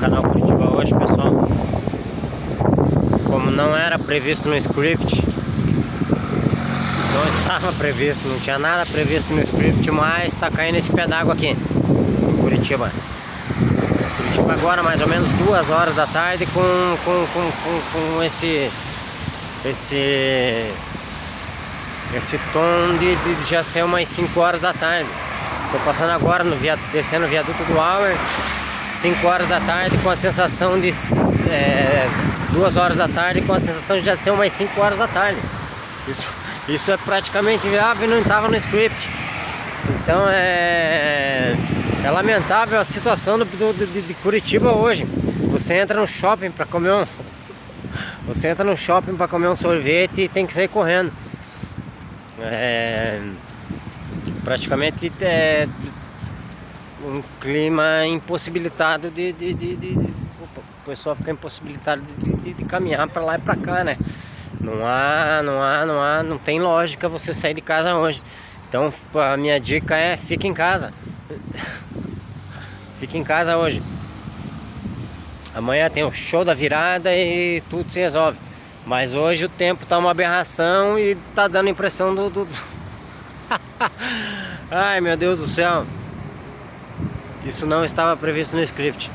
canal Curitiba hoje, pessoal. Como não era previsto no script, não estava previsto, não tinha nada previsto no script, mas está caindo esse pé d'água aqui em Curitiba. Curitiba agora mais ou menos 2 horas da tarde com esse tom de já ser umas 5 horas da tarde. Tô passando agora descendo o viaduto do Auer, 5 horas da tarde, com a sensação de 2 horas da tarde, com a sensação de já ser umas 5 horas da tarde. Isso é praticamente viável e não estava no script. Então é lamentável a situação de Curitiba hoje. Você entra no shopping para comer um sorvete e tem que sair correndo. Praticamente um clima impossibilitado o pessoal fica impossibilitado de caminhar para lá e para cá, né? Não tem lógica você sair de casa hoje. Então a minha dica é: fique em casa. Fique em casa hoje. Amanhã tem o show da virada e tudo se resolve. Mas hoje o tempo tá uma aberração e tá dando a impressão Ai, meu Deus do céu. Isso não estava previsto no script.